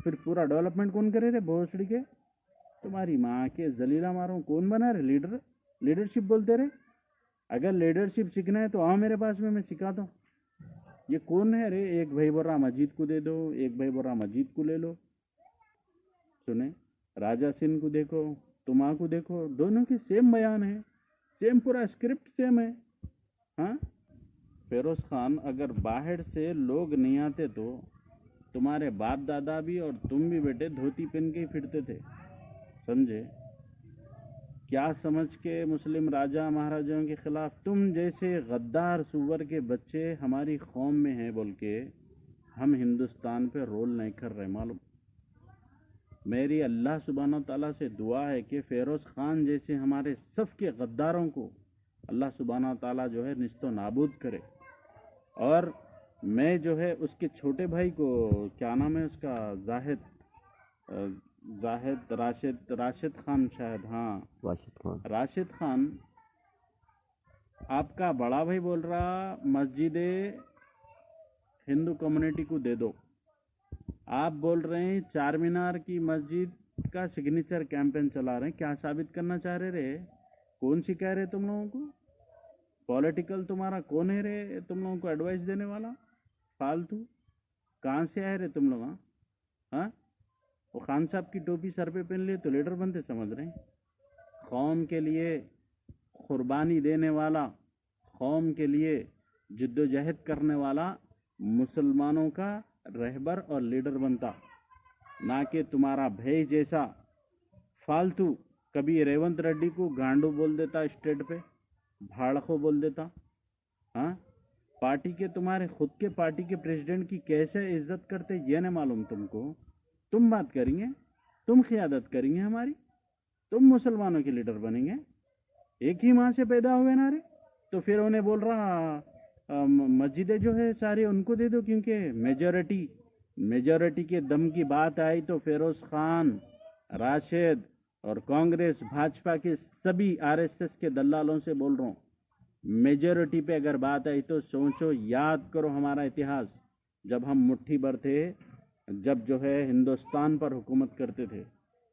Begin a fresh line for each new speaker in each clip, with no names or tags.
फिर पूरा डेवलपमेंट कौन करे रे भोसड़ी के? तुम्हारी माँ के जलीला मारो, कौन बना रे लीडर? लीडरशिप बोलते रहे। अगर लीडरशिप सीखना है तो आओ मेरे पास में, मैं सिखा दूँ। ये कौन है रे? एक भाई बोल रहा मजीद को दे दो, एक भाई बोल रहा मजीद को ले लो। सुने, राजा सिंह को देखो, तुमा को देखो, दोनों की सेम बयान है, सेम पूरा स्क्रिप्ट सेम है। हाँ, फिरोज खान, अगर बाहर से लोग नहीं आते तो तुम्हारे बाप दादा भी और तुम भी बेटे धोती पहन के ही फिरते थे, समझे? क्या समझ के मुस्लिम राजा महाराजाओं के खिलाफ तुम जैसे गद्दार सुअर के बच्चे हमारी कौम में हैं बोल के हम हिंदुस्तान पे रोल नहीं कर रहे, मालूम? मेरी अल्लाह सुब्हानो ताला से दुआ है कि फिरोज खान जैसे हमारे सब के गद्दारों को अल्लाह सुब्हानो ताला जो है निस्तो नाबूद करे। और मैं जो है उसके छोटे भाई को, क्या नाम है उसका, जाहिद राशिद खान शायद, हाँ राशिद खान, आपका बड़ा भाई बोल रहा मस्जिद हिंदू कम्युनिटी को दे दो। आप बोल रहे हैं चार मीनार की मस्जिद का सिग्नेचर कैंपेन चला रहे हैं। क्या साबित करना चाह रहे रे? कौन सिखा रहे तुम लोगों को? पॉलिटिकल तुम्हारा कौन है रे तुम लोगों को एडवाइस देने वाला? फालतू कहाँ से आए रे तुम लोग? हाँ, वो खान साहब की टोपी सर पे पहन लिए तो लीडर बनते समझ रहे हैं? कौम के लिए कुर्बानी देने वाला, कौम के लिए जिद्दोजहद करने वाला मुसलमानों का रहबर और लीडर बनता, ना कि तुम्हारा भाई जैसा फालतू। कभी रेवंत रेड्डी को गांडू बोल देता, स्टेट पे भाड़को बोल देता। हाँ, पार्टी के, तुम्हारे खुद के पार्टी के प्रेसिडेंट की कैसे इज्जत करते ये नहीं मालूम तुमको? तुम बात करेंगे, तुम क़ियादत करेंगे हमारी, तुम मुसलमानों के लीडर बनेंगे। एक ही माँ से पैदा हुए ना रे, तो फिर उन्हें बोल रहा मस्जिदें जो है सारी उनको दे दो, क्योंकि मेजॉरिटी के दम की बात आई तो फिरोज खान, राशिद और कांग्रेस भाजपा के सभी आरएसएस के दलालों से बोल रहा हूँ, मेजॉरिटी पे अगर बात आई तो सोचो, याद करो हमारा इतिहास, जब हम मुट्ठी भर थे, जब जो है हिंदुस्तान पर हुकूमत करते थे।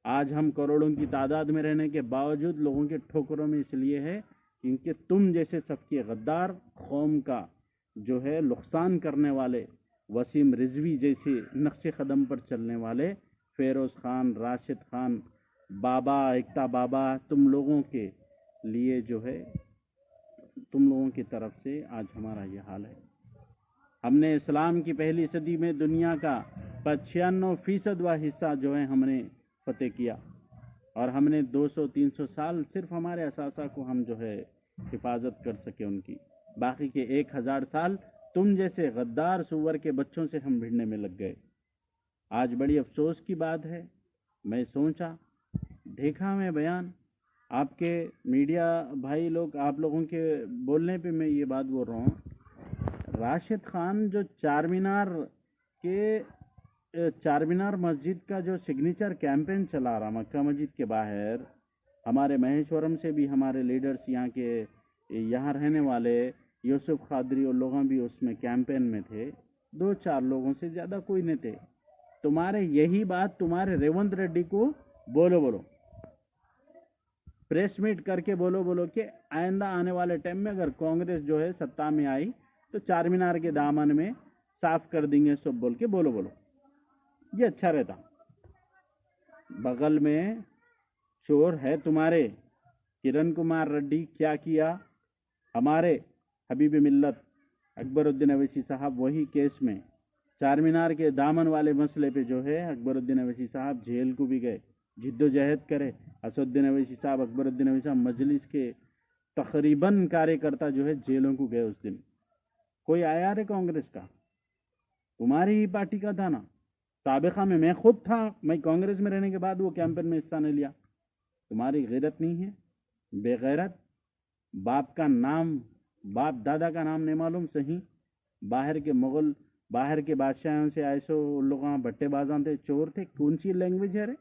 आज हम करोड़ों की तादाद में रहने के बावजूद लोगों के ठोकरों में इसलिए है क्योंकि तुम जैसे सबके गद्दार, कौम का जो है नुकसान करने वाले, वसीम रिजवी जैसे नक्शे कदम पर चलने वाले फिरोज खान, राशिद खान, बाबा, एकता बाबा, तुम लोगों के लिए जो है, तुम लोगों की तरफ से आज हमारा ये हाल है। हमने इस्लाम की पहली सदी में दुनिया का 95% हिस्सा जो है हमने फतेह किया, और हमने 200-300 साल सिर्फ हमारे असासा को हम जो है हिफाजत कर सके उनकी। बाकी के 1000 साल तुम जैसे गद्दार सुअर के बच्चों से हम भिड़ने में लग गए। आज बड़ी अफसोस की बात है, मैं सोचा, देखा मैं बयान आपके मीडिया भाई लोग, आप लोगों के बोलने पे मैं ये बात बोल रहा हूँ। राशिद खान जो चार मीनार मस्जिद का जो सिग्नेचर कैंपेन चला रहा मक्का मस्जिद के बाहर, हमारे महेश्वरम से भी हमारे लीडर्स यहाँ के, यहाँ रहने वाले यूसुफ खादरी और लोग भी उसमें कैंपेन में थे। 2-4 लोगों से ज़्यादा कोई नहीं थे। तुम्हारे यही बात तुम्हारे रेवंत रेड्डी को बोलो, प्रेस मीट करके बोलो कि आइंदा आने वाले टाइम में अगर कांग्रेस जो है सत्ता में आई तो चार मीनार के दामन में साफ कर देंगे सब, बोल के बोलो। ये अच्छा रहता। बगल में चोर है तुम्हारे किरण कुमार रेड्डी, क्या किया हमारे हबीब मिल्लत अकबरुद्दीन अवैसी साहब, वही केस में चार मीनार के दामन वाले मसले पे जो है अकबरुद्दीन अवैसी साहब जेल को भी गए, जिद्दोजहद करे। असदुद्दीन अवैसी साहब, अकबरुद्दीन अवैसी साहब, मजलिस के तकरीबन कार्यकर्ता जो है जेलों को गए उस दिन। कोई आया रे कांग्रेस का? तुम्हारी ही पार्टी का था ना। साबिका में मैं खुद था, मैं कांग्रेस में रहने के बाद वो कैंपेन में हिस्सा नहीं लिया। तुम्हारी गैरत नहीं है, बेगैरत। बाप का नाम, बाप दादा का नाम नहीं मालूम सही। बाहर के मुगल, बाहर के बादशाहों से आए सो लोग भट्टेबाजां थे, चोर थे। कौन सी लैंग्वेज है रे?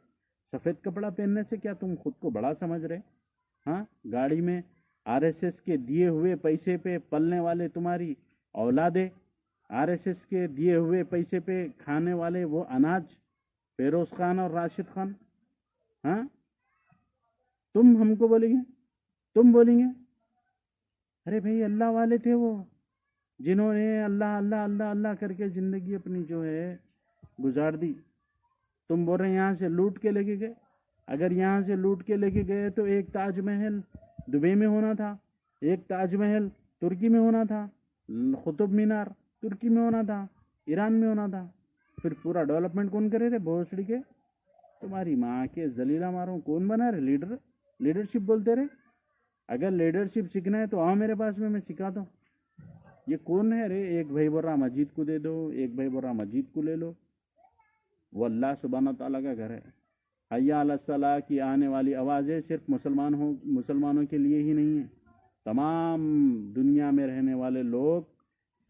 सफ़ेद कपड़ा पहनने से क्या तुम खुद को बड़ा समझ रहे? हाँ, गाड़ी में आरएसएस के दिए हुए पैसे पे पलने वाले तुम्हारी औलादे, आरएसएस के दिए हुए पैसे पे खाने वाले वो अनाज, फेरोज खान और राशिद खान। हाँ, तुम हमको बोलेंगे, तुम बोलेंगे? अरे भाई, अल्लाह वाले थे वो, जिन्होंने अल्लाह अल्लाह अल्लाह अल्लाह करके जिंदगी अपनी जो है गुजार दी। तुम बोल रहे हैं यहाँ से लूट के लेके गए। अगर यहाँ से लूट के लेके गए तो एक ताजमहल दुबई में होना था, एक ताजमहल तुर्की में होना था, कुतुब मीनार तुर्की में होना था, ईरान में होना था। फिर पूरा डेवलपमेंट कौन करे रे भोसड़ी के? तुम्हारी माँ के जलीला मारो, कौन बना रे लीडर? लीडरशिप बोलते रहे। अगर लीडरशिप सीखना है तो आओ मेरे पास में, मैं सिखाता हूँ। ये कौन है रे? एक भाई बोल रहा मस्जिद को दे दो, एक भाई बोल रहा मस्जिद को ले लो। वो अल्लाह सुब्हान ताला का घर है। हय्या अला सलाह की आने वाली आवाज़ें सिर्फ मुसलमानों के लिए ही नहीं है, तमाम दुनिया में रहने वाले लोग,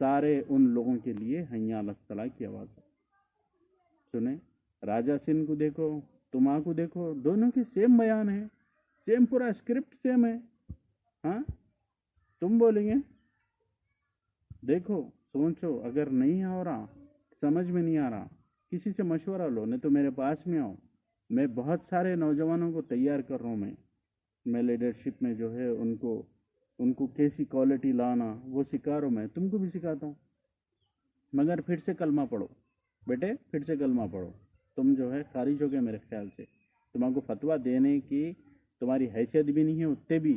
सारे उन लोगों के लिए हय्या अला सलाह की आवाज़ है। सुने, राजा सिंह को देखो, तुमा को देखो, दोनों की सेम बयान है, सेम पूरा स्क्रिप्ट सेम है। हाँ, तुम बोलेंगे? देखो, सोचो, अगर नहीं हो रहा, समझ में नहीं आ रहा, किसी से मशवरा लो, नहीं तो मेरे पास में आओ। मैं बहुत सारे नौजवानों को तैयार कर रहा हूँ। मैं लीडरशिप में जो है उनको कैसी क्वालिटी लाना वो सिखा रहा हूँ। मैं तुमको भी सिखाता हूँ। मगर फिर से कलमा पढ़ो बेटे, फिर से कलमा पढ़ो। तुम जो है खारिज हो गए मेरे ख्याल से। तुम्हारे फतवा देने की तुम्हारी हैसियत भी नहीं है उतने भी।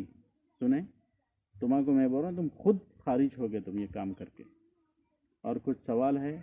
सुने, तुम्हारे मैं बोल रहा हूँ, तुम खुद खारिज हो गए तुम ये काम करके। और कुछ सवाल है?